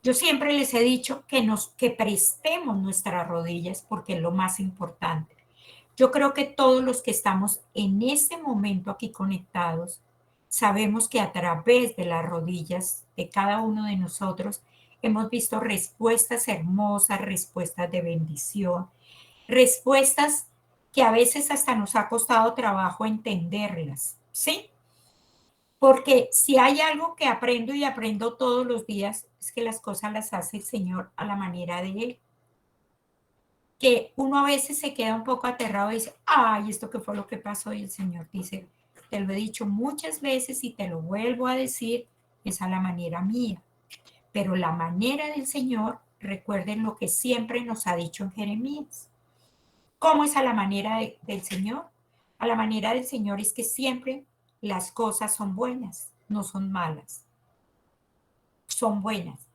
Yo siempre les he dicho que prestemos nuestras rodillas porque es lo más importante. Yo creo que todos los que estamos en este momento aquí conectados, sabemos que a través de las rodillas de cada uno de nosotros hemos visto respuestas hermosas, respuestas de bendición, respuestas que a veces hasta nos ha costado trabajo entenderlas, ¿sí? Porque si hay algo que aprendo y aprendo todos los días, es que las cosas las hace el Señor a la manera de Él. Que uno a veces se queda un poco aterrado y dice, ay, esto qué fue lo que pasó. Y el Señor dice, te lo he dicho muchas veces y te lo vuelvo a decir, es a la manera mía. Pero la manera del Señor, recuerden lo que siempre nos ha dicho en Jeremías. ¿Cómo es a la manera del Señor? A la manera del Señor es que siempre las cosas son buenas, no son malas, son buenas.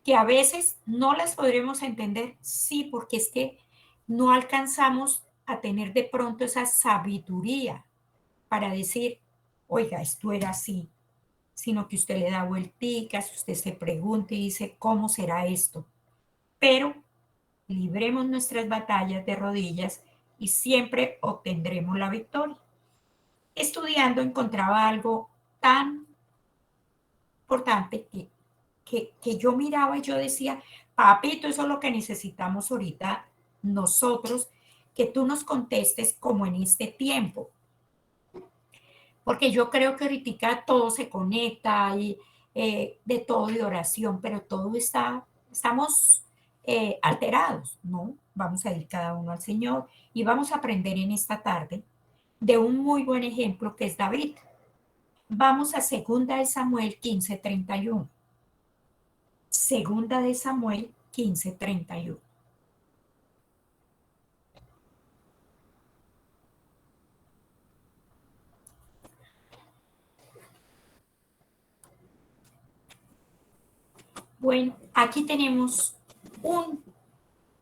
Que a veces no las podremos entender, sí, porque es que no alcanzamos a tener de pronto esa sabiduría para decir, oiga, esto era así, sino que usted le da vuelticas, usted se pregunta y dice, ¿cómo será esto? Pero libremos nuestras batallas de rodillas y siempre obtendremos la victoria. Estudiando encontraba algo tan importante que yo miraba y yo decía, papito, eso es lo que necesitamos ahorita nosotros, que tú nos contestes como en este tiempo, porque yo creo que ahorita todo se conecta y de todo y de oración, pero todo estamos alterados, ¿no? Vamos a ir cada uno al Señor y vamos a aprender en esta tarde de un muy buen ejemplo que es David. Vamos a Segunda de Samuel 15:31. Segunda de Samuel 15:31. Bueno, aquí tenemos un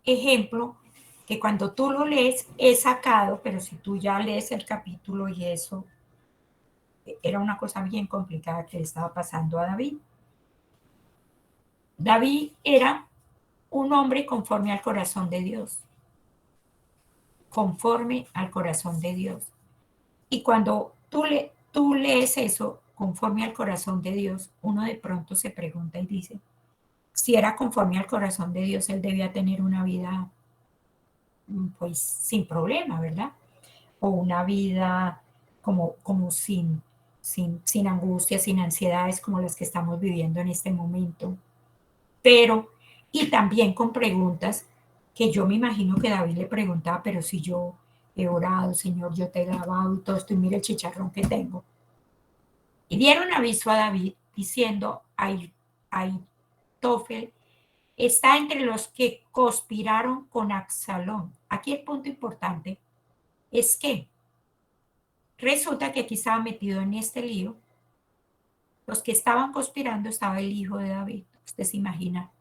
ejemplo que cuando tú lo lees es sacado, pero si tú ya lees el capítulo y eso, era una cosa bien complicada que le estaba pasando a David. David era un hombre conforme al corazón de Dios, conforme al corazón de Dios. Y cuando tú lees eso, conforme al corazón de Dios, uno de pronto se pregunta y dice, si era conforme al corazón de Dios, él debía tener una vida pues sin problema, ¿verdad? O una vida como sin angustia, sin ansiedades como las que estamos viviendo en este momento. Pero, y también con preguntas que yo me imagino que David le preguntaba, pero si yo he orado, Señor, yo te he lavado y todo esto, y mira el chicharrón que tengo. Y dieron aviso a David diciendo, Aitofel está entre los que conspiraron con Absalón. Aquí el punto importante es que resulta que aquí estaba metido en este lío, los que estaban conspirando estaba el hijo de David. Usted se imagina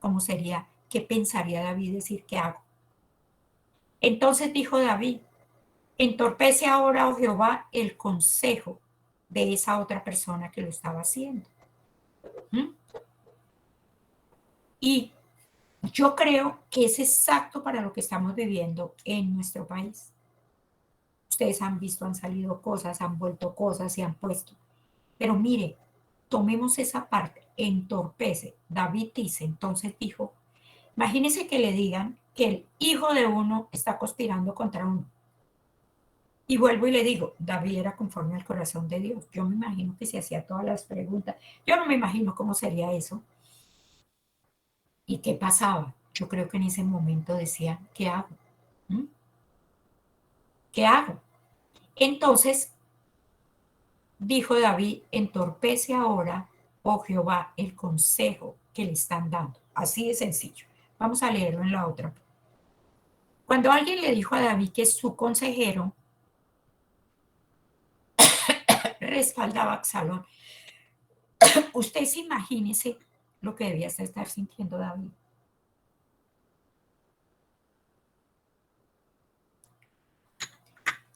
cómo sería, qué pensaría David decir, ¿qué hago? Entonces dijo David, entorpece ahora, oh Jehová, el consejo de esa otra persona que lo estaba haciendo. ¿Mm? Y yo creo que es exacto para lo que estamos viviendo en nuestro país. Ustedes han visto, han salido cosas, han vuelto cosas, se han puesto. Pero mire, tomemos esa parte, entorpece. David dice, entonces dijo, imagínese que le digan que el hijo de uno está conspirando contra uno. Y vuelvo y le digo, David era conforme al corazón de Dios. Yo me imagino que se hacía todas las preguntas. Yo no me imagino cómo sería eso. ¿Y qué pasaba? Yo creo que en ese momento decía, ¿qué hago? ¿Mm? ¿Qué hago? Entonces dijo David, entorpece ahora, oh Jehová, el consejo que le están dando. Así de sencillo. Vamos a leerlo en la otra. Cuando alguien le dijo a David que su consejero respaldaba a Absalón, usted se imagínese lo que debía estar sintiendo David.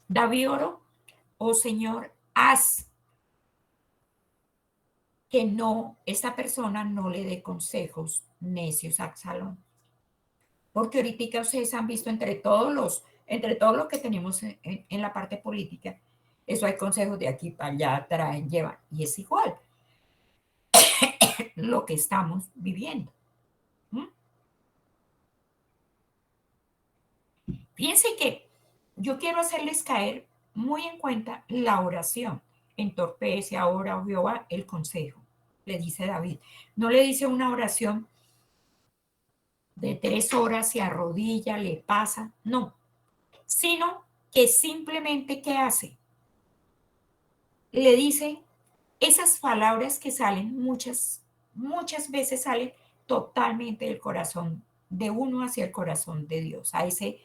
David oró, oh Señor, haz que no, esta persona no le dé consejos necios a Absalón. Porque ahorita ustedes han visto entre todos los que tenemos en la parte política, eso hay consejos de aquí para allá, traen, llevan, y es igual lo que estamos viviendo. ¿Mm? Fíjense que yo quiero hacerles caer muy en cuenta la oración. Entorpece ahora, oh Jehová, el consejo, le dice David. No le dice una oración de 3 horas, se arrodilla, le pasa, no, sino que simplemente, ¿qué hace? Le dice esas palabras que salen, muchas veces salen totalmente del corazón de uno hacia el corazón de Dios, a ese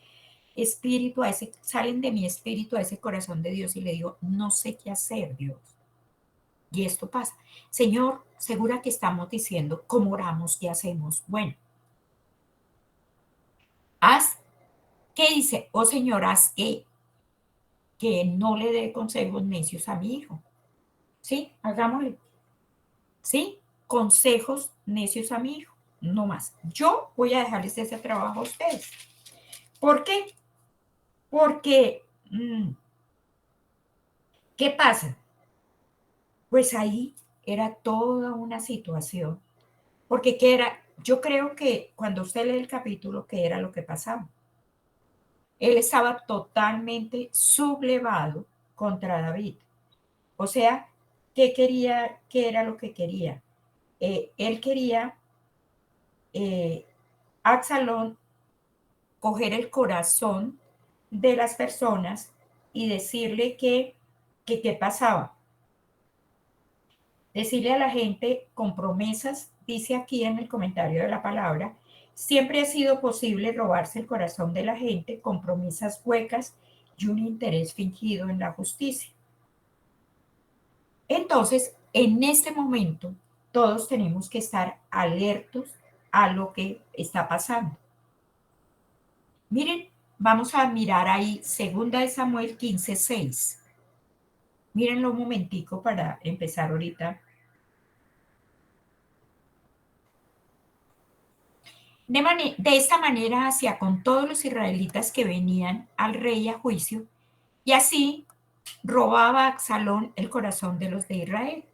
espíritu, salen de mi espíritu a ese corazón de Dios y le digo, no sé qué hacer, Dios. Y esto pasa. Señor, segura que estamos diciendo, ¿cómo oramos? ¿Qué hacemos? Bueno, haz, ¿qué dice? Oh Señor, haz que no le dé consejos necios a mi hijo. ¿Sí? Hagámosle. ¿Sí? Consejos necios a mi hijo. No más. Yo voy a dejarles ese trabajo a ustedes. ¿Por qué? Porque, ¿qué pasa? Pues ahí era toda una situación. Porque ¿qué era? Yo creo que cuando usted lee el capítulo, ¿qué era lo que pasaba? Él estaba totalmente sublevado contra David. O sea, ¿qué quería? ¿Qué era lo que quería? Él quería Absalón coger el corazón de las personas y decirle que qué pasaba. Decirle a la gente con promesas, dice aquí en el comentario de la palabra, siempre ha sido posible robarse el corazón de la gente con promesas huecas y un interés fingido en la justicia. Entonces, en este momento, todos tenemos que estar alertos a lo que está pasando. Miren, vamos a mirar ahí, 2 Samuel 15:6. Mírenlo un momentico para empezar ahorita. De esta manera hacía con todos los israelitas que venían al rey a juicio, y así robaba a Absalón el corazón de los de Israel.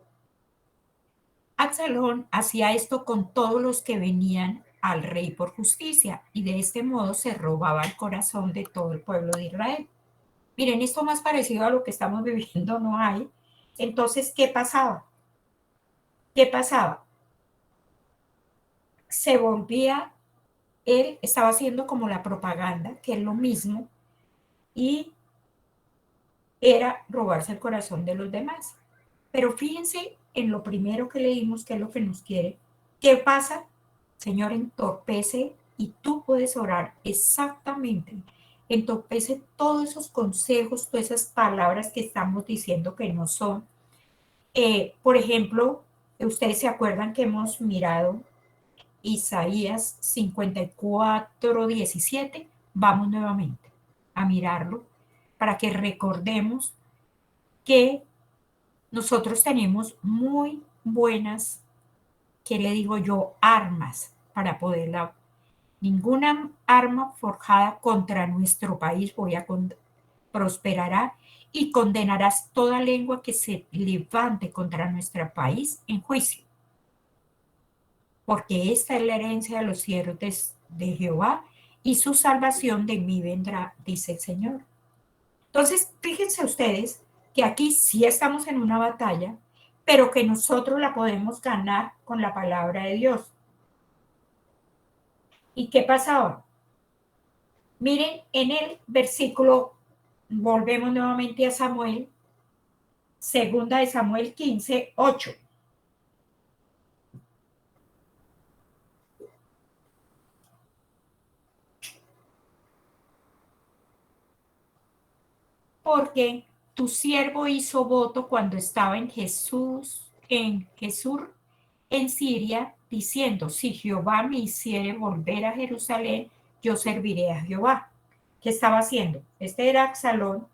Absalón hacía esto con todos los que venían al rey por justicia, y de este modo se robaba el corazón de todo el pueblo de Israel. Miren, esto más parecido a lo que estamos viviendo no hay. Entonces, ¿qué pasaba? ¿Qué pasaba? Se volvía, él estaba haciendo como la propaganda, que es lo mismo, y era robarse el corazón de los demás. Pero fíjense en lo primero que leímos, que es lo que nos quiere. ¿Qué pasa? Señor, entorpece y tú puedes orar exactamente. Entorpece todos esos consejos, todas esas palabras que estamos diciendo que no son. Por ejemplo, ustedes se acuerdan que hemos mirado Isaías 54:17. Vamos nuevamente a mirarlo para que recordemos que nosotros tenemos muy buenas, ¿qué le digo yo? Armas para poderla. Ninguna arma forjada contra nuestro país prosperará, y condenarás toda lengua que se levante contra nuestro país en juicio. Porque esta es la herencia de los siervos de Jehová, y su salvación de mí vendrá, dice el Señor. Entonces, fíjense ustedes que aquí sí estamos en una batalla, pero que nosotros la podemos ganar con la palabra de Dios. ¿Y qué pasaba? Miren, en el versículo, volvemos nuevamente a Samuel, 2 Samuel 15:8. Porque tu siervo hizo voto cuando estaba en Jesús, en Siria, diciendo, si Jehová me hiciere volver a Jerusalén, yo serviré a Jehová. ¿Qué estaba haciendo? Este era Absalón.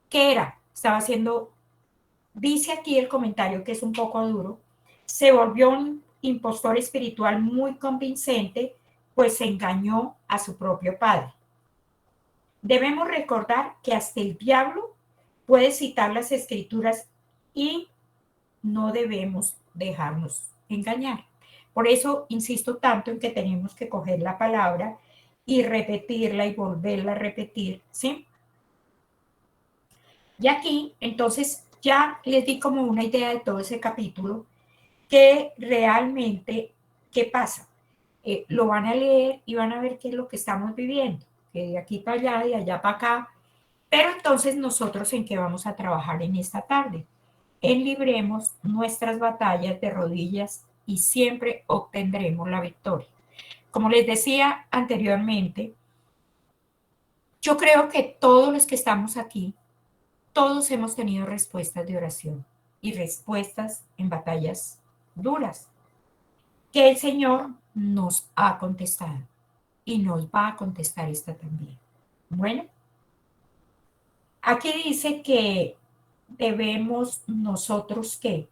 ¿Qué era? Estaba haciendo, dice aquí el comentario que es un poco duro, Se volvió un impostor espiritual muy convincente, pues engañó a su propio padre. Debemos recordar que hasta el diablo puede citar las escrituras y no debemos dejarnos engañar. Por eso insisto tanto en que tenemos que coger la palabra y repetirla y volverla a repetir, ¿sí? Y aquí, entonces, ya les di como una idea de todo ese capítulo, que realmente, ¿qué pasa? Lo van a leer y van a ver qué es lo que estamos viviendo, que de aquí para allá, de allá para acá. Pero entonces nosotros en qué vamos a trabajar en esta tarde. En libremos nuestras batallas de rodillas y siempre obtendremos la victoria. Como les decía anteriormente, yo creo que todos los que estamos aquí, todos hemos tenido respuestas de oración y respuestas en batallas duras que el Señor nos ha contestado y nos va a contestar esta también. Bueno, aquí dice que debemos nosotros que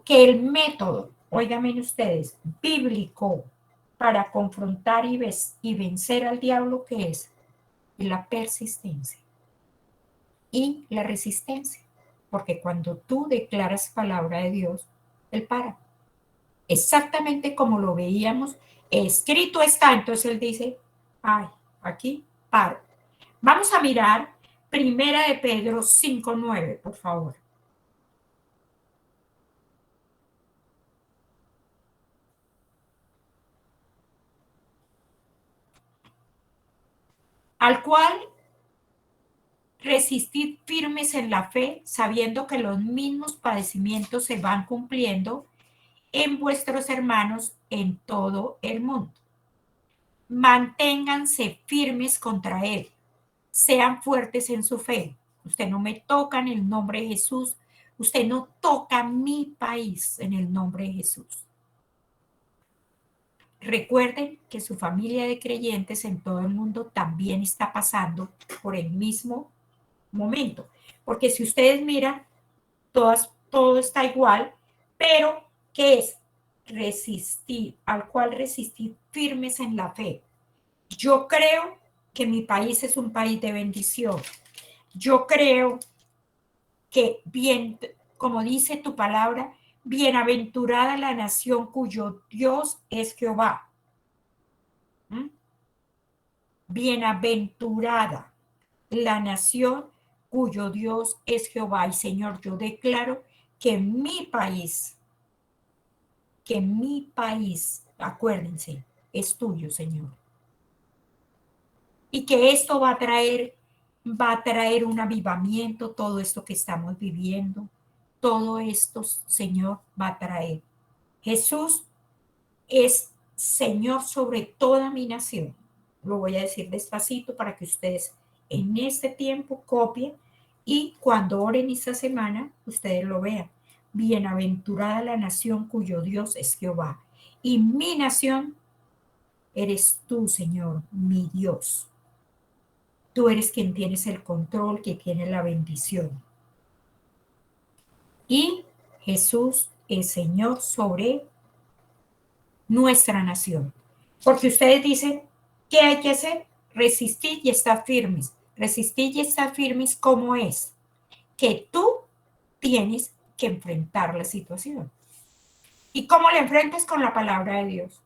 el método, oigan ustedes, bíblico para confrontar y vencer al diablo, que es la persistencia y la resistencia. Porque cuando tú declaras palabra de Dios, Él para. Exactamente como lo veíamos, escrito está. Entonces Él dice, ay, aquí paro. Vamos a mirar Primera de Pedro 5:9, por favor. Al cual resistid firmes en la fe, sabiendo que los mismos padecimientos se van cumpliendo en vuestros hermanos en todo el mundo. Manténganse firmes contra él, sean fuertes en su fe. Usted no me toca en el nombre de Jesús, usted no toca mi país en el nombre de Jesús. Recuerden que su familia de creyentes en todo el mundo también está pasando por el mismo momento. Porque si ustedes miran, todo está igual, pero ¿qué es? Resistir, al cual resistir firmes en la fe. Yo creo que mi país es un país de bendición. Yo creo que bien, como dice tu palabra, bienaventurada la nación cuyo Dios es Jehová. ¿Mm? Bienaventurada la nación cuyo Dios es Jehová. Y Señor, yo declaro que mi país, acuérdense, es tuyo, Señor. Y que esto va a traer un avivamiento, todo esto que estamos viviendo, todo esto, Señor, va a traer. Jesús es Señor sobre toda mi nación. Lo voy a decir despacito para que ustedes en este tiempo copien y cuando oren esta semana, ustedes lo vean. Bienaventurada la nación cuyo Dios es Jehová. Y mi nación eres tú, Señor, mi Dios. Tú eres quien tienes el control, que tiene la bendición. Y Jesús es Señor sobre nuestra nación. Porque ustedes dicen, ¿qué hay que hacer? Resistir y estar firmes. Resistir y estar firmes, ¿cómo es? Que tú tienes que enfrentar la situación. ¿Y cómo la enfrentas? Con la palabra de Dios.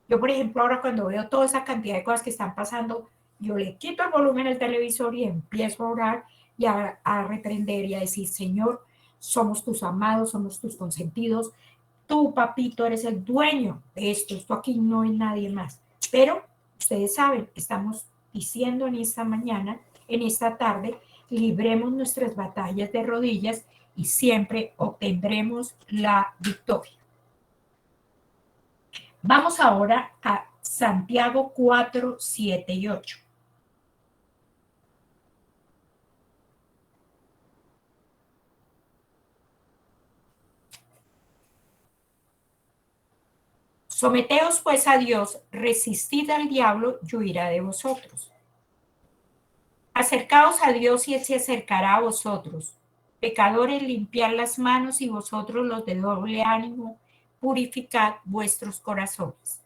Yo, por ejemplo, ahora cuando veo toda esa cantidad de cosas que están pasando, yo le quito el volumen al televisor y empiezo a orar y a reprender y a decir, Señor, somos tus amados, somos tus consentidos, tú, papito, eres el dueño de esto aquí no hay nadie más. Pero ustedes saben, estamos diciendo en esta mañana, en esta tarde, libremos nuestras batallas de rodillas y siempre obtendremos la victoria. Vamos ahora a Santiago 4, 7 y 8. Someteos pues a Dios, resistid al diablo y huirá de vosotros. Acercaos a Dios y Él se acercará a vosotros. Pecadores, limpiad las manos y vosotros los de doble ánimo, purificad vuestros corazones.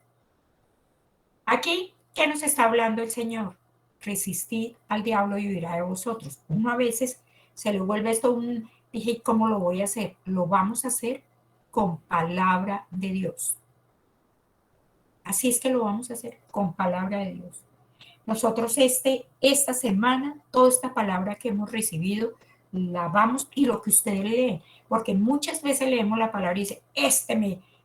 Aquí, ¿qué nos está hablando el Señor? Resistid al diablo y huirá de vosotros. Uno a veces se le vuelve esto un, dije, ¿cómo lo voy a hacer? Lo vamos a hacer con palabra de Dios. Así es que lo vamos a hacer con palabra de Dios. Nosotros esta semana, toda esta palabra que hemos recibido, la vamos y lo que ustedes leen, porque muchas veces leemos la palabra y dice,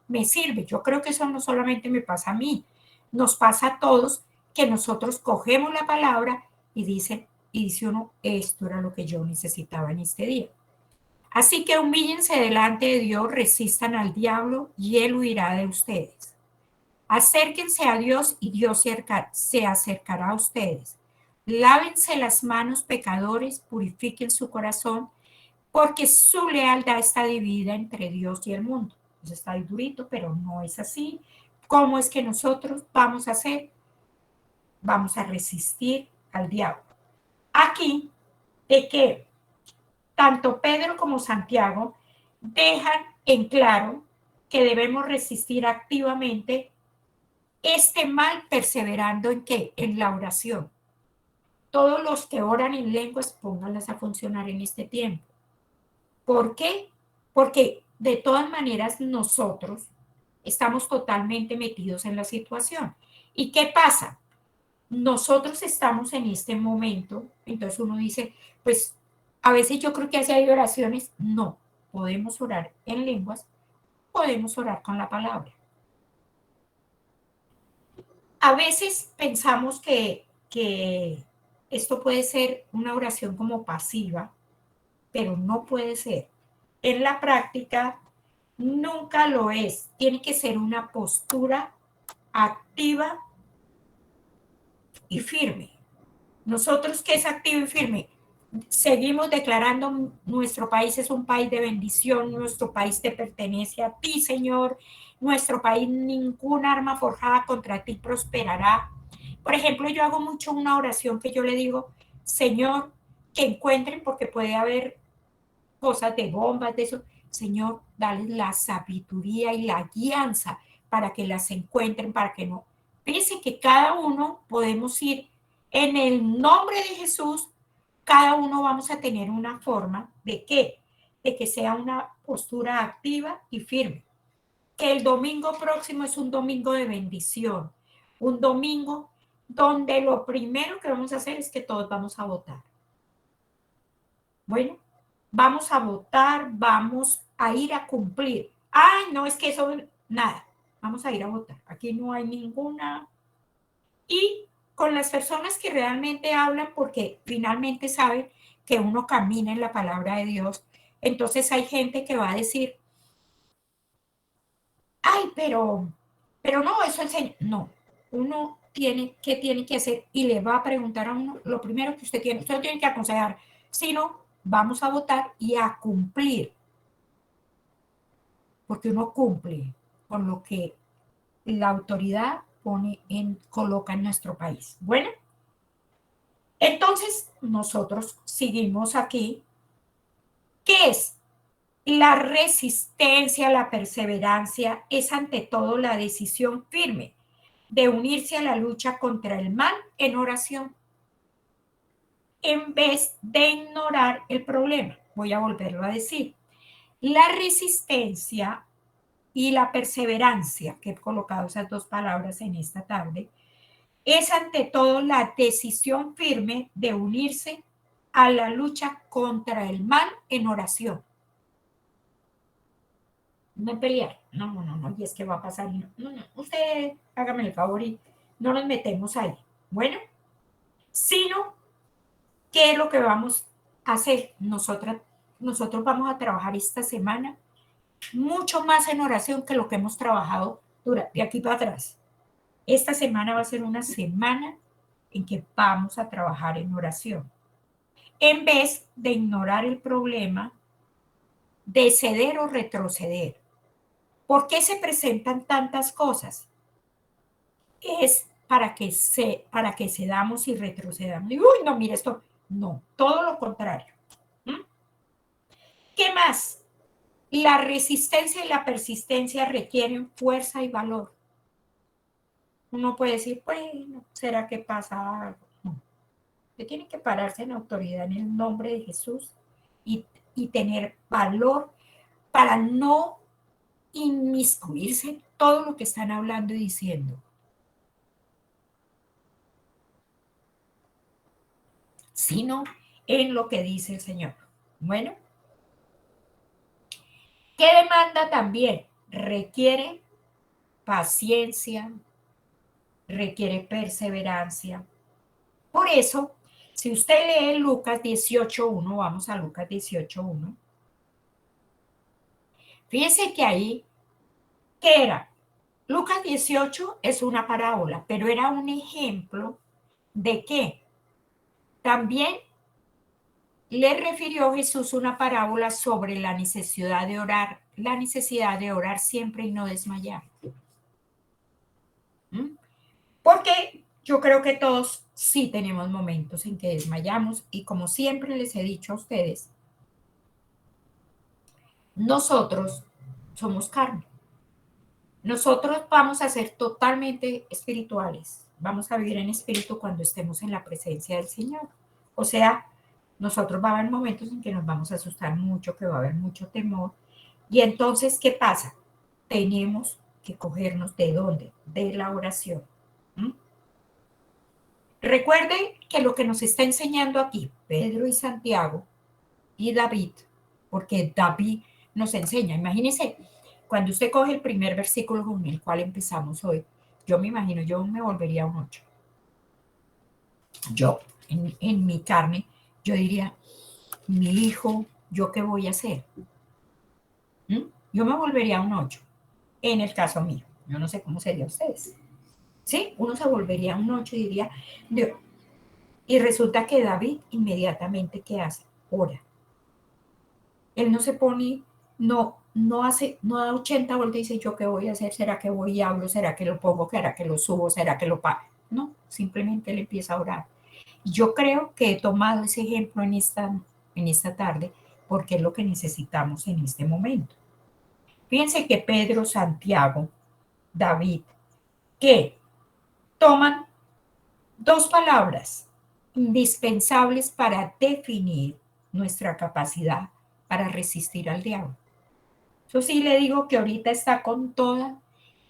me sirve. Yo creo que eso no solamente me pasa a mí, nos pasa a todos que nosotros cogemos la palabra y dice uno, esto era lo que yo necesitaba en este día. Así que humíllense delante de Dios, resistan al diablo y él huirá de ustedes. Acérquense a Dios y Dios se acercará a ustedes. Lávense las manos, pecadores, purifiquen su corazón, porque su lealtad está dividida entre Dios y el mundo. Eso está ahí durito, pero no es así. ¿Cómo es que nosotros vamos a hacer? Vamos a resistir al diablo. Aquí, de que tanto Pedro como Santiago dejan en claro que debemos resistir activamente este mal perseverando en qué? En la oración. Todos los que oran en lenguas, pónganlas a funcionar en este tiempo. ¿Por qué? Porque de todas maneras nosotros estamos totalmente metidos en la situación. ¿Y qué pasa? Nosotros estamos en este momento, entonces uno dice, pues a veces yo creo que así hay oraciones, no, podemos orar en lenguas, podemos orar con la palabra. A veces pensamos que esto puede ser una oración como pasiva, pero no puede ser. En la práctica nunca lo es. Tiene que ser una postura activa y firme. Nosotros, ¿qué es activo y firme? Seguimos declarando nuestro país es un país de bendición, nuestro país te pertenece a ti, Señor, nuestro país ningún arma forjada contra ti prosperará. Por ejemplo, yo hago mucho una oración que yo le digo, Señor, que encuentren, porque puede haber cosas de bombas, de eso, Señor, dale la sabiduría y la guianza para que las encuentren, para que no. Fíjense que cada uno podemos ir en el nombre de Jesús, cada uno vamos a tener una forma de qué, de que sea una postura activa y firme. Que el domingo próximo es un domingo de bendición, un domingo donde lo primero que vamos a hacer es que todos vamos a votar. Bueno, vamos a votar, vamos a ir a cumplir. Ay, no, es que eso, nada, vamos a ir a votar. Aquí no hay ninguna. Y con las personas que realmente hablan, porque finalmente saben que uno camina en la palabra de Dios, entonces hay gente que va a decir, ay, pero no, eso el Señor, no, uno tiene que hacer y le va a preguntar a uno lo primero que usted tiene que aconsejar, si no, vamos a votar y a cumplir, porque uno cumple con lo que la autoridad coloca en nuestro país. Bueno, entonces nosotros seguimos aquí. ¿Qué es? La resistencia, la perseverancia es ante todo la decisión firme de unirse a la lucha contra el mal en oración, en vez de ignorar el problema. Voy a volverlo a decir. La resistencia y la perseverancia, que he colocado esas dos palabras en esta tarde, es ante todo la decisión firme de unirse a la lucha contra el mal en oración. No pelear, no, y es que va a pasar, no, usted hágame el favor y no nos metemos ahí. Bueno, sino, ¿qué es lo que vamos a hacer? Nosotros vamos a trabajar esta semana mucho más en oración que lo que hemos trabajado de aquí para atrás. Esta semana va a ser una semana en que vamos a trabajar en oración. En vez de ignorar el problema, de ceder o retroceder. ¿Por qué se presentan tantas cosas? Es para que cedamos y retrocedamos. Y, uy, no, mire esto. No, todo lo contrario. ¿Mm? ¿Qué más? La resistencia y la persistencia requieren fuerza y valor. Uno puede decir, bueno, ¿será que pasa algo? No. Usted tiene que pararse en autoridad en el nombre de Jesús y, y tener valor para no inmiscuirse en todo lo que están hablando y diciendo, sino en lo que dice el Señor. Bueno, ¿qué demanda también? Requiere paciencia, requiere perseverancia. Por eso, si usted lee Lucas 18.1, vamos a Lucas 18.1, fíjese que ahí, ¿qué era? Lucas 18 es una parábola, pero era un ejemplo de qué. También le refirió Jesús una parábola sobre la necesidad de orar siempre y no desmayar. ¿Mm? Porque yo creo que todos sí tenemos momentos en que desmayamos y como siempre les he dicho a ustedes, nosotros somos carne. Nosotros vamos a ser totalmente espirituales. Vamos a vivir en espíritu cuando estemos en la presencia del Señor. O sea, nosotros va a haber momentos en que nos vamos a asustar mucho, que va a haber mucho temor. Y entonces, ¿qué pasa? Tenemos que cogernos de dónde? De la oración. ¿Mm? Recuerden que lo que nos está enseñando aquí Pedro y Santiago y David, porque David nos enseña, imagínense, cuando usted coge el primer versículo con el cual empezamos hoy, yo me imagino, yo me volvería un 8. Yo, en mi carne, yo diría, mi hijo, ¿yo qué voy a hacer? ¿Mm? Yo me volvería un 8, en el caso mío. Yo no sé cómo sería ustedes. ¿Sí? Uno se volvería un 8 y diría, Dios. Y resulta que David inmediatamente, ¿qué hace? Ora. Él no se pone, no hace, no da 80 vueltas y dice, ¿yo qué voy a hacer? ¿Será que voy y hablo? ¿Será que lo pongo? ¿Será que lo subo? ¿Será que lo pago? No, simplemente él empieza a orar. Yo creo que he tomado ese ejemplo en esta tarde porque es lo que necesitamos en este momento. Fíjense que Pedro, Santiago, David, que toman dos palabras indispensables para definir nuestra capacidad para resistir al diablo. Yo sí le digo que ahorita está con toda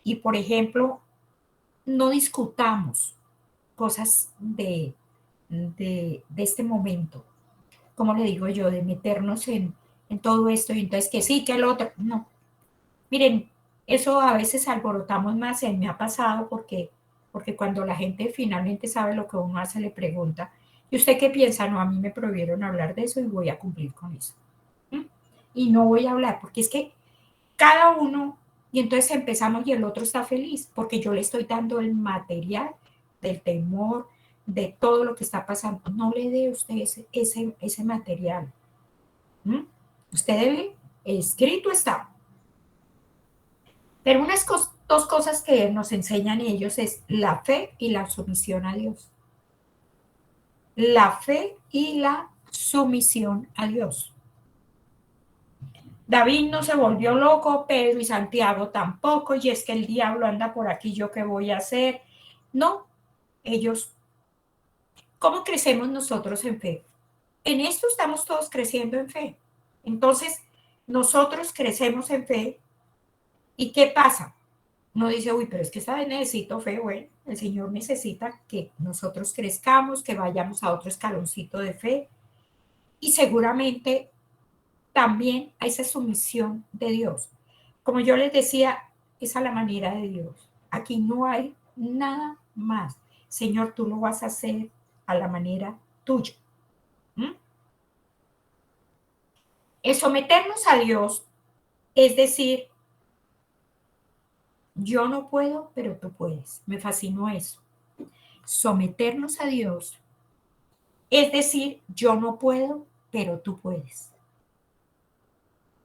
y, por ejemplo, no discutamos cosas de este momento, como le digo yo, de meternos en todo esto y entonces que sí, que el otro, no. Miren, eso a veces alborotamos más, y me ha pasado porque cuando la gente finalmente sabe lo que uno hace, le pregunta, ¿y usted qué piensa? No, a mí me prohibieron hablar de eso y voy a cumplir con eso. ¿Mm? Y no voy a hablar, porque es que cada uno, y entonces empezamos y el otro está feliz, porque yo le estoy dando el material del temor, de todo lo que está pasando. No le dé usted ese material. ¿Mm? Usted debe, escrito está. Pero dos cosas que nos enseñan ellos es la fe y la sumisión a Dios. La fe y la sumisión a Dios. David no se volvió loco, Pedro y Santiago tampoco, y es que el diablo anda por aquí, ¿yo qué voy a hacer? No, ellos, ¿cómo crecemos nosotros en fe? En esto estamos todos creciendo en fe. Entonces, nosotros crecemos en fe, ¿y qué pasa? Uno dice, uy, pero es que esta vez necesito fe. Bueno, el Señor necesita que nosotros crezcamos, que vayamos a otro escaloncito de fe, y seguramente también a esa sumisión de Dios. Como yo les decía, es a la manera de Dios. Aquí no hay nada más. Señor, tú lo vas a hacer a la manera tuya. ¿Mm? El someternos a Dios es decir, yo no puedo, pero tú puedes. Me fascinó eso. Someternos a Dios es decir, yo no puedo, pero tú puedes.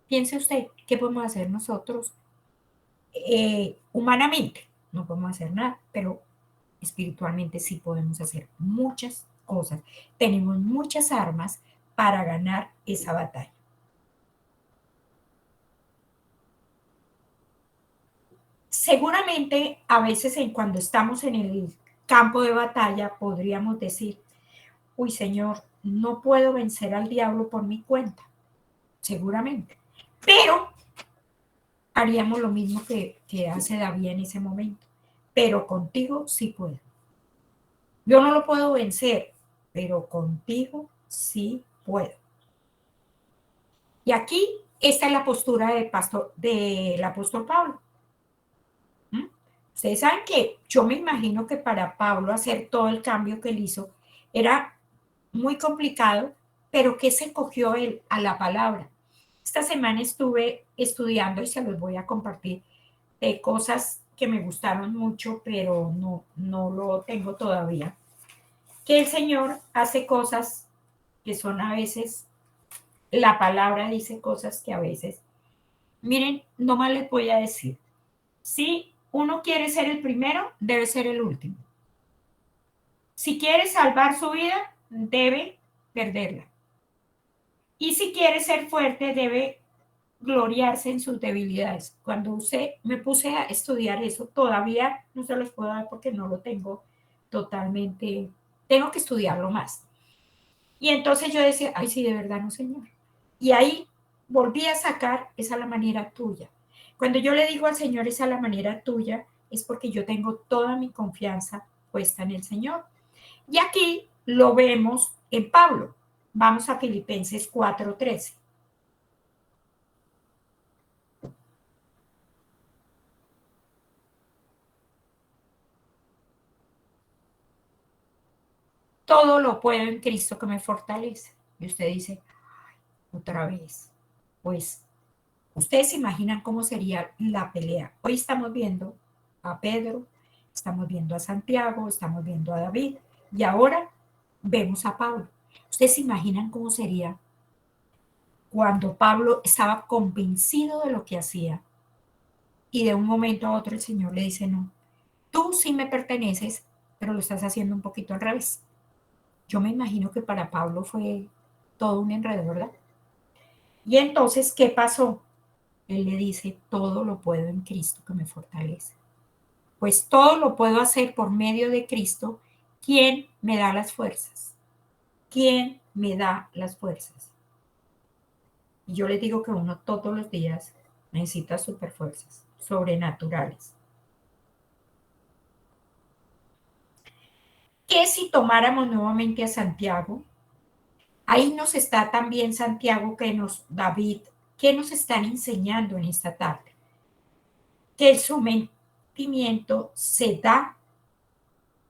Piense usted, ¿qué podemos hacer nosotros humanamente? No podemos hacer nada, pero espiritualmente sí podemos hacer muchas cosas. Tenemos muchas armas para ganar esa batalla. seguramente a veces cuando estamos en el campo de batalla podríamos decir, uy Señor, no puedo vencer al diablo por mi cuenta, seguramente. Pero haríamos lo mismo que hace David en ese momento. Pero contigo sí puedo. Yo no lo puedo vencer, pero contigo sí puedo. Y aquí esta es la postura del apóstol Pablo. ¿Mm? Ustedes saben que yo me imagino que para Pablo hacer todo el cambio que él hizo era muy complicado, pero que se cogió él a la palabra. Esta semana estuve estudiando y se los voy a compartir de cosas que me gustaron mucho, pero no lo tengo todavía. Que el Señor hace cosas que son a veces, la palabra dice cosas que a veces, miren, no más les voy a decir, si uno quiere ser el primero, debe ser el último. Si quiere salvar su vida, debe perderla. Y si quiere ser fuerte, debe gloriarse en sus debilidades. Cuando me puse a estudiar eso, todavía no se los puedo dar porque no lo tengo totalmente, tengo que estudiarlo más. Y entonces yo decía, ay, sí, de verdad, no, Señor. Y ahí volví a sacar, esa la manera tuya. Cuando yo le digo al Señor, esa la manera tuya, es porque yo tengo toda mi confianza puesta en el Señor. Y aquí lo vemos en Pablo. Vamos a Filipenses 4:13. Todo lo puedo en Cristo que me fortalece. Y usted dice, otra vez, pues, ustedes se imaginan cómo sería la pelea. Hoy estamos viendo a Pedro, estamos viendo a Santiago, estamos viendo a David, y ahora vemos a Pablo. Ustedes se imaginan cómo sería cuando Pablo estaba convencido de lo que hacía, y de un momento a otro el Señor le dice, no, tú sí me perteneces, pero lo estás haciendo un poquito al revés. Yo me imagino que para Pablo fue todo un enredo, ¿verdad? Y entonces, ¿qué pasó? Él le dice, todo lo puedo en Cristo que me fortalece. Pues todo lo puedo hacer por medio de Cristo, quien me da las fuerzas. ¿Quién me da las fuerzas? Y yo les digo que uno todos los días necesita superfuerzas sobrenaturales. ¿Qué si tomáramos nuevamente a Santiago? Ahí nos está también Santiago, David, ¿qué nos están enseñando en esta tarde? Que el sometimiento se da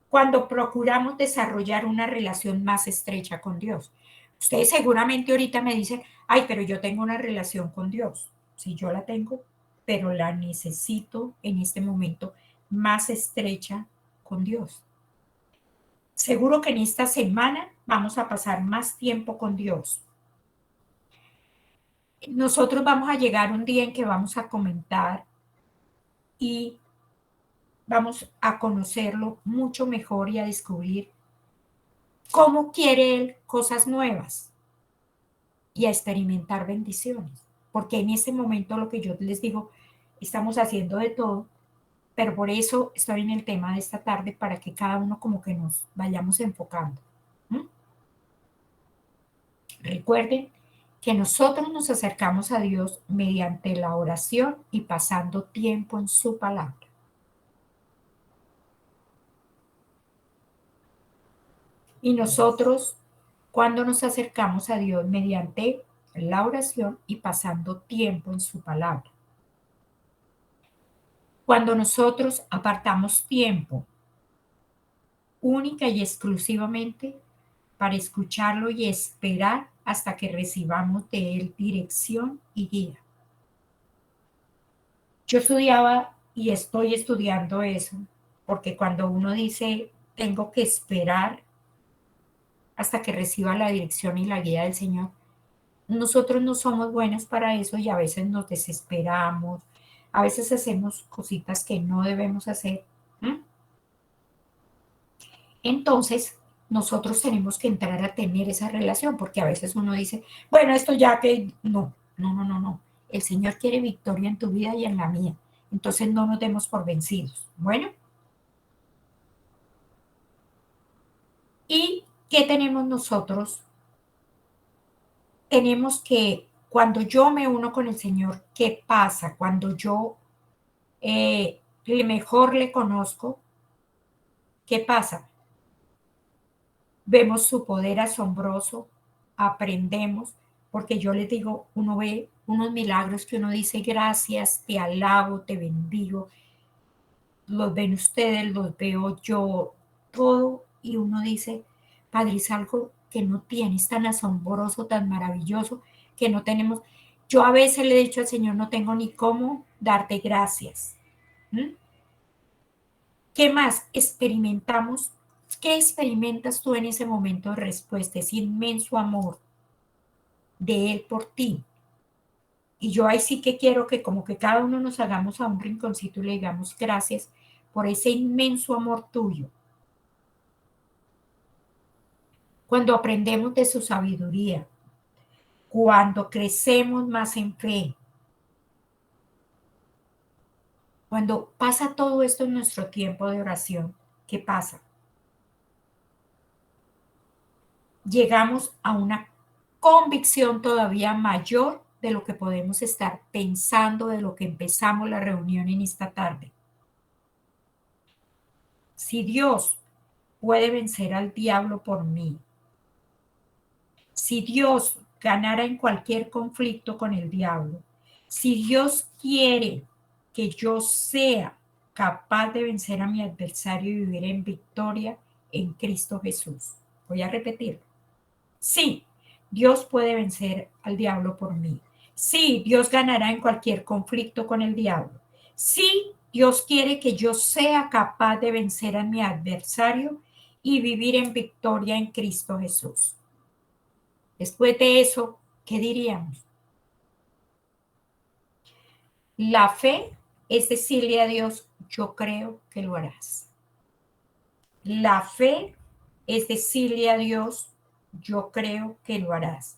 cuando procuramos desarrollar una relación más estrecha con Dios. Ustedes seguramente ahorita me dicen, ay, pero yo tengo una relación con Dios. Sí, yo la tengo, pero la necesito en este momento más estrecha con Dios. Seguro que en esta semana vamos a pasar más tiempo con Dios. Nosotros vamos a llegar un día en que vamos a comentar y vamos a conocerlo mucho mejor y a descubrir cómo quiere Él cosas nuevas y a experimentar bendiciones. Porque en este momento lo que yo les digo, estamos haciendo de todo, pero por eso estoy en el tema de esta tarde para que cada uno como que nos vayamos enfocando. ¿Mm? Recuerden que nosotros nos acercamos a Dios mediante la oración y pasando tiempo en su palabra. Y nosotros, cuando nos acercamos a Dios mediante la oración y pasando tiempo en su palabra. Cuando nosotros apartamos tiempo única y exclusivamente para escucharlo y esperar hasta que recibamos de Él dirección y guía. Yo estudiaba y estoy estudiando eso, porque cuando uno dice, tengo que esperar hasta que reciba la dirección y la guía del Señor, nosotros no somos buenos para eso y a veces nos desesperamos, a veces hacemos cositas que no debemos hacer. ¿Mm? Entonces, nosotros tenemos que entrar a tener esa relación, porque a veces uno dice, bueno, esto ya que no. El Señor quiere victoria en tu vida y en la mía. Entonces no nos demos por vencidos. Bueno. ¿Y qué tenemos nosotros? Tenemos que, cuando yo me uno con el Señor, ¿qué pasa? Cuando yo mejor le conozco, ¿qué pasa? Vemos su poder asombroso, aprendemos, porque yo les digo, uno ve unos milagros que uno dice, gracias, te alabo, te bendigo, los ven ustedes, los veo yo, todo, y uno dice, Padre, es algo que no tienes, tan asombroso, tan maravilloso, que no tenemos. Yo a veces le he dicho al Señor, no tengo ni cómo darte gracias. ¿Mm? ¿Qué más experimentamos? ¿Qué experimentas tú en ese momento de respuesta? Ese inmenso amor de Él por ti. Y yo ahí sí que quiero que como que cada uno nos hagamos a un rinconcito y le digamos gracias por ese inmenso amor tuyo. Cuando aprendemos de su sabiduría, cuando crecemos más en fe, cuando pasa todo esto en nuestro tiempo de oración, ¿qué pasa? Llegamos a una convicción todavía mayor de lo que podemos estar pensando, de lo que empezamos la reunión en esta tarde. Si Dios puede vencer al diablo por mí, si Dios ganara en cualquier conflicto con el diablo, si Dios quiere que yo sea capaz de vencer a mi adversario y vivir en victoria en Cristo Jesús. Voy a repetirlo. Sí, Dios puede vencer al diablo por mí. Sí, Dios ganará en cualquier conflicto con el diablo. Sí, Dios quiere que yo sea capaz de vencer a mi adversario y vivir en victoria en Cristo Jesús. Después de eso, ¿qué diríamos? La fe es decirle a Dios, yo creo que lo harás. La fe es decirle a Dios, yo creo que lo harás.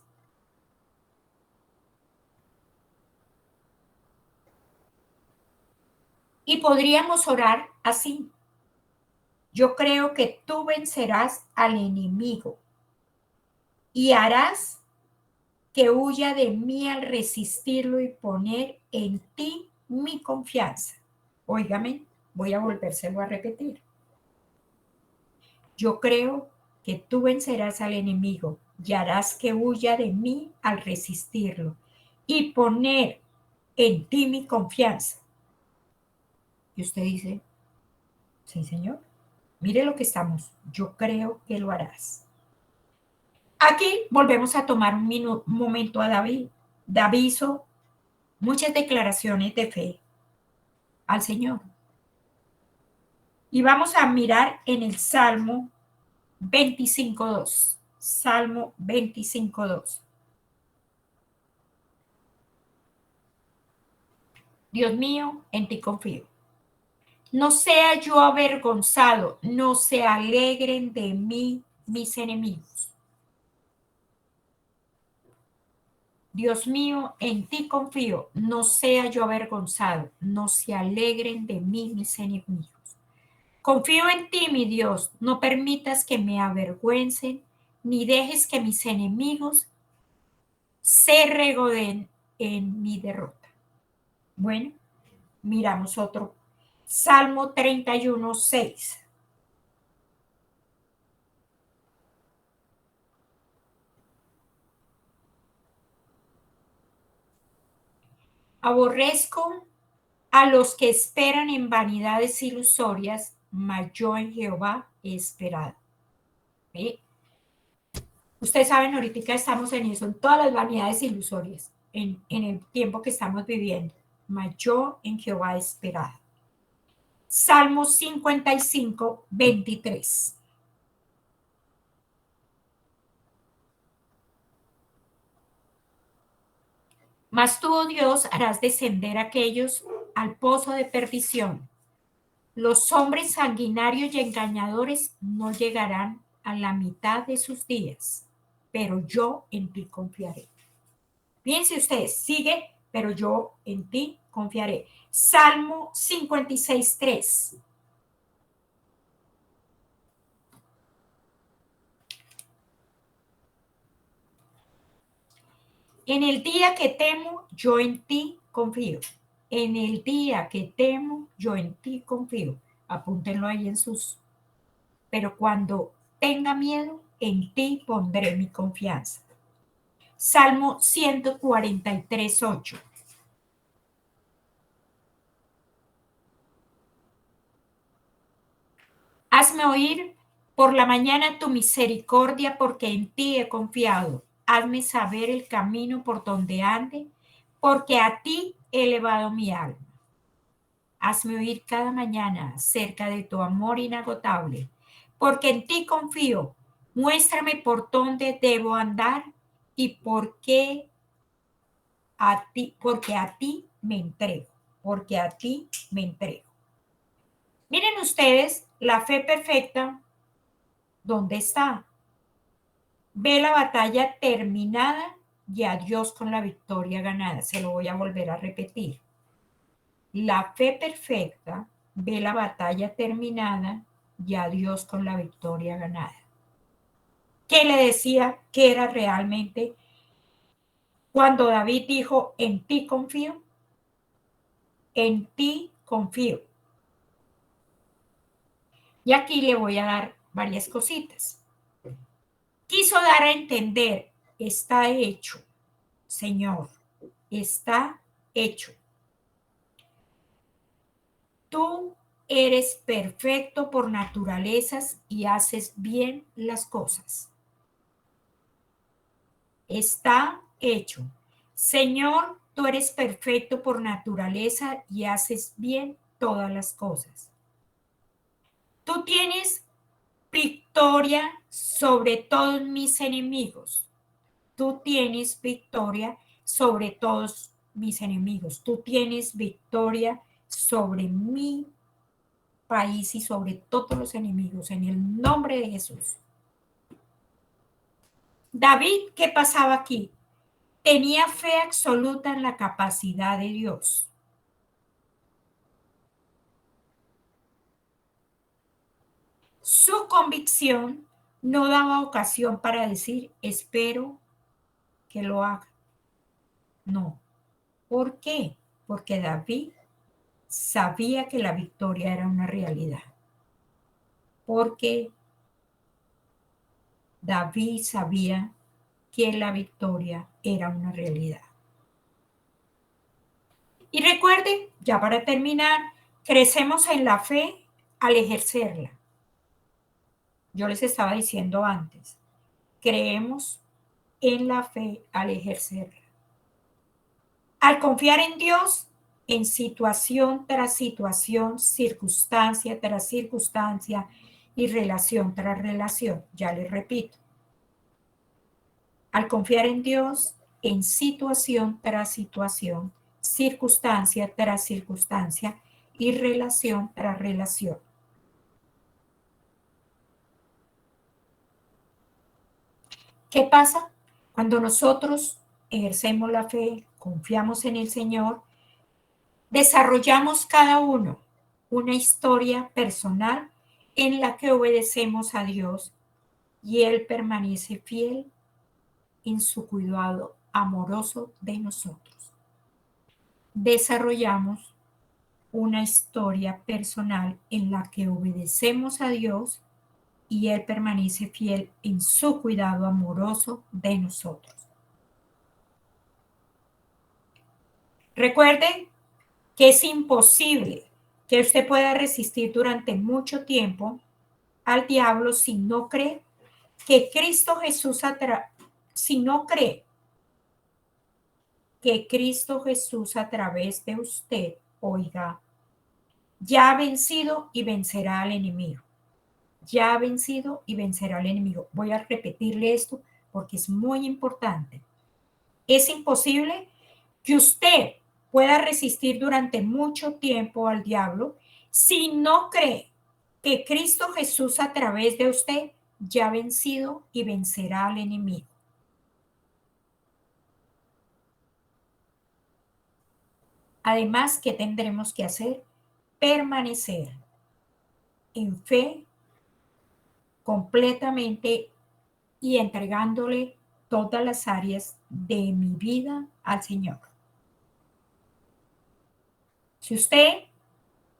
Y podríamos orar así. Yo creo que tú vencerás al enemigo y harás que huya de mí al resistirlo y poner en ti mi confianza. Óigame, voy a volvérselo a repetir. Yo creo que tú vencerás al enemigo y harás que huya de mí al resistirlo y poner en ti mi confianza. Y usted dice, sí, Señor, mire lo que estamos. Yo creo que lo harás. Aquí volvemos a tomar un momento a David, de aviso, muchas declaraciones de fe al Señor. Y vamos a mirar en el Salmo 25.2. Salmo 25.2. Dios mío, en ti confío. No sea yo avergonzado, no se alegren de mí mis enemigos. Dios mío, en ti confío, no sea yo avergonzado, no se alegren de mí mis enemigos. Confío en ti, mi Dios, no permitas que me avergüencen, ni dejes que mis enemigos se regoden en mi derrota. Bueno, miramos otro. Salmo 31:6. Aborrezco a los que esperan en vanidades ilusorias, mas yo en Jehová he esperado. ¿Sí? Ustedes saben, ahorita estamos en eso, en todas las vanidades ilusorias, en el tiempo que estamos viviendo. Mas yo en Jehová he esperado. Salmo 55:23. Mas tú, oh Dios, harás descender a aquellos al pozo de perdición. Los hombres sanguinarios y engañadores no llegarán a la mitad de sus días, pero yo en ti confiaré. Piense usted, sigue, pero yo en ti confiaré. Salmo 56:3. En el día que temo, yo en ti confío. En el día que temo, yo en ti confío. Apúntenlo ahí en sus. Pero cuando tenga miedo, en ti pondré mi confianza. Salmo 143:8. Hazme oír por la mañana tu misericordia, porque en ti he confiado. Hazme saber el camino por donde ande, porque a ti he elevado mi alma. Hazme oír cada mañana acerca de tu amor inagotable, porque en ti confío. Muéstrame por dónde debo andar y porque a ti me entrego, porque a ti me entrego. Miren ustedes, la fe perfecta, ¿dónde está? Ve la batalla terminada y a Dios con la victoria ganada. Se lo voy a volver a repetir. La fe perfecta ve la batalla terminada y a Dios con la victoria ganada. ¿Qué le decía que era realmente cuando David dijo, en ti confío? En ti confío. Y aquí le voy a dar varias cositas. Quiso dar a entender, está hecho, Señor, está hecho. Tú eres perfecto por naturalezas y haces bien las cosas. Está hecho. Señor, tú eres perfecto por naturaleza y haces bien todas las cosas. Tú tienes victoria sobre todos mis enemigos. Tú tienes victoria sobre todos mis enemigos. Tú tienes victoria sobre mi país y sobre todos los enemigos, en el nombre de Jesús. David, ¿qué pasaba aquí? Tenía fe absoluta en la capacidad de Dios. Su convicción no daba ocasión para decir, espero que lo haga. No. ¿Por qué? Porque David sabía que la victoria era una realidad. Porque David sabía que la victoria era una realidad. Y recuerden, ya para terminar, crecemos en la fe al ejercerla. Yo les estaba diciendo antes, creemos en la fe al ejercerla. Al confiar en Dios, en situación tras situación, circunstancia tras circunstancia y relación tras relación. Ya les repito. Al confiar en Dios, en situación tras situación, circunstancia tras circunstancia y relación tras relación. ¿Qué pasa? Cuando nosotros ejercemos la fe, confiamos en el Señor, desarrollamos cada uno una historia personal en la que obedecemos a Dios y Él permanece fiel en su cuidado amoroso de nosotros. Desarrollamos una historia personal en la que obedecemos a Dios y Él permanece fiel en su cuidado amoroso de nosotros. Recuerden que es imposible que usted pueda resistir durante mucho tiempo al diablo si no cree que Cristo Jesús si no cree que Cristo Jesús a través de usted, oiga, ya ha vencido y vencerá al enemigo. Ya ha vencido y vencerá al enemigo. Voy a repetirle esto porque es muy importante. Es imposible que usted pueda resistir durante mucho tiempo al diablo si no cree que Cristo Jesús a través de usted ya ha vencido y vencerá al enemigo. Además, ¿qué tendremos que hacer? Permanecer en fe completamente y entregándole todas las áreas de mi vida al Señor. Si usted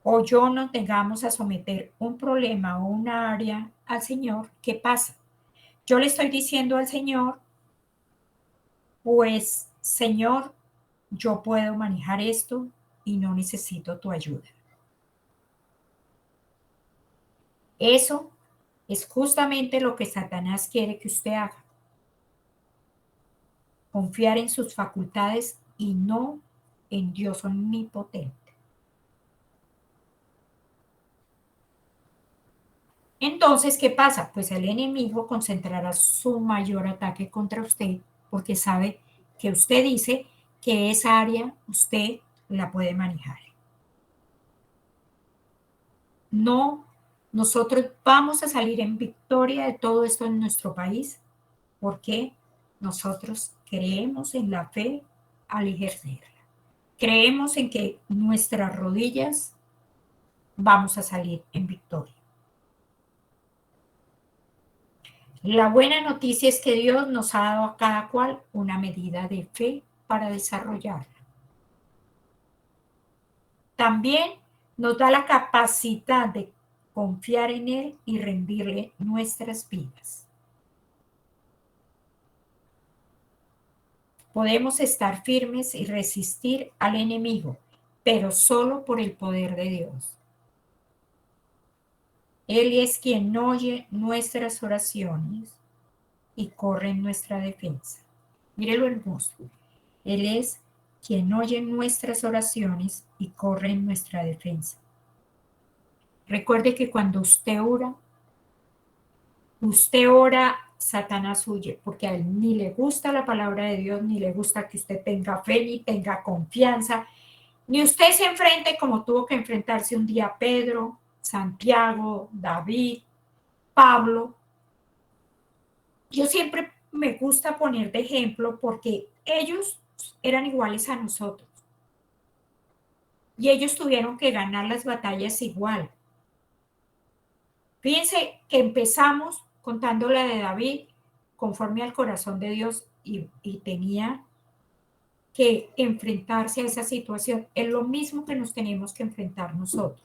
o yo nos tengamos a someter un problema o una área al Señor, ¿qué pasa? Yo le estoy diciendo al Señor, pues, Señor, yo puedo manejar esto y no necesito tu ayuda. Eso es justamente lo que Satanás quiere que usted haga. Confiar en sus facultades y no en Dios omnipotente. Entonces, ¿qué pasa? Pues el enemigo concentrará su mayor ataque contra usted porque sabe que usted dice que esa área usted la puede manejar. No, nosotros vamos a salir en victoria de todo esto en nuestro país porque nosotros creemos en la fe al ejercerla. Creemos en que nuestras rodillas vamos a salir en victoria. La buena noticia es que Dios nos ha dado a cada cual una medida de fe para desarrollarla. También nos da la capacidad de confiar en Él y rendirle nuestras vidas. Podemos estar firmes y resistir al enemigo, pero solo por el poder de Dios. Él es quien oye nuestras oraciones y corre en nuestra defensa. Mire lo hermoso. Él es quien oye nuestras oraciones y corre en nuestra defensa. Recuerde que cuando usted ora, Satanás huye, porque a él ni le gusta la palabra de Dios, ni le gusta que usted tenga fe, ni tenga confianza, ni usted se enfrente como tuvo que enfrentarse un día Pedro, Santiago, David, Pablo. Yo siempre me gusta poner de ejemplo porque ellos eran iguales a nosotros y ellos tuvieron que ganar las batallas igual. Fíjense que empezamos contando la de David conforme al corazón de Dios y tenía que enfrentarse a esa situación. Es lo mismo que nos tenemos que enfrentar nosotros.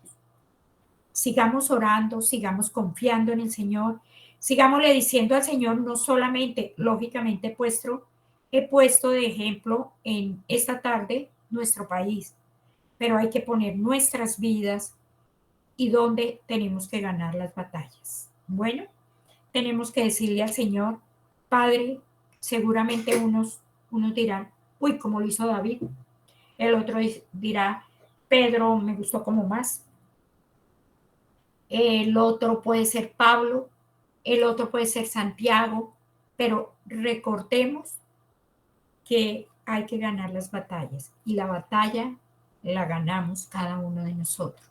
Sigamos orando, sigamos confiando en el Señor, sigámosle diciendo al Señor, no solamente, lógicamente he puesto de ejemplo en esta tarde nuestro país, pero hay que poner nuestras vidas y dónde tenemos que ganar las batallas. Bueno, tenemos que decirle al Señor, Padre, seguramente unos dirán, uy, como lo hizo David. El otro dirá, Pedro me gustó como más. El otro puede ser Pablo, el otro puede ser Santiago, pero recordemos que hay que ganar las batallas y la batalla la ganamos cada uno de nosotros.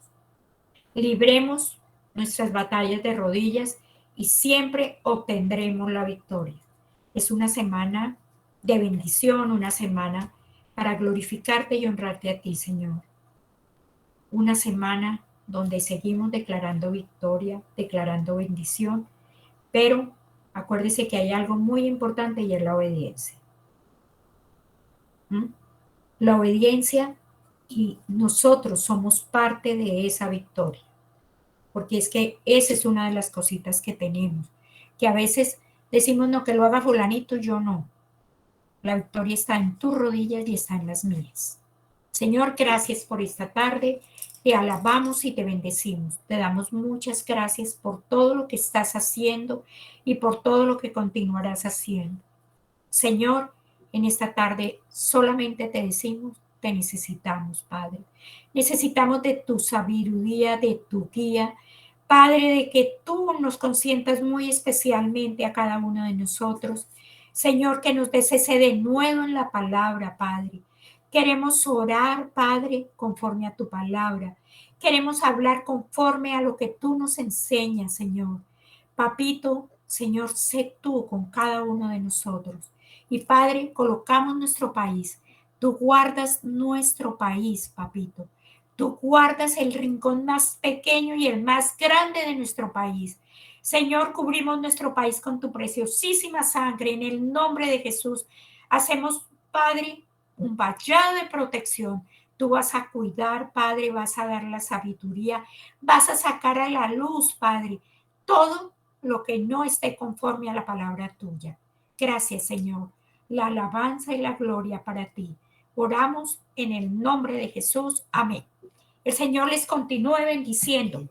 Libremos nuestras batallas de rodillas y siempre obtendremos la victoria. Es una semana de bendición, una semana para glorificarte y honrarte a ti, Señor. Una semana donde seguimos declarando victoria, declarando bendición, pero acuérdese que hay algo muy importante y es la obediencia. ¿Mm? La obediencia y nosotros somos parte de esa victoria, porque es que esa es una de las cositas que tenemos, que a veces decimos, no, que lo haga fulanito, yo no. La victoria está en tus rodillas y está en las mías. Señor, gracias por esta tarde. Te alabamos y te bendecimos. Te damos muchas gracias por todo lo que estás haciendo y por todo lo que continuarás haciendo. Señor, en esta tarde solamente te decimos, te necesitamos, Padre. Necesitamos de tu sabiduría, de tu guía. Padre, de que tú nos consientas muy especialmente a cada uno de nosotros. Señor, que nos des ese denuedo en la palabra, Padre. Queremos orar, Padre, conforme a tu palabra. Queremos hablar conforme a lo que tú nos enseñas, Señor. Papito, Señor, sé tú con cada uno de nosotros. Y Padre, colocamos nuestro país Tú guardas nuestro país, papito. Tú guardas el rincón más pequeño y el más grande de nuestro país. Señor, cubrimos nuestro país con tu preciosísima sangre. En el nombre de Jesús, hacemos, Padre, un vallado de protección. Tú vas a cuidar, Padre, vas a dar la sabiduría, vas a sacar a la luz, Padre, todo lo que no esté conforme a la palabra tuya. Gracias, Señor. La alabanza y la gloria para ti. Oramos en el nombre de Jesús. Amén. El Señor les continúe bendiciendo.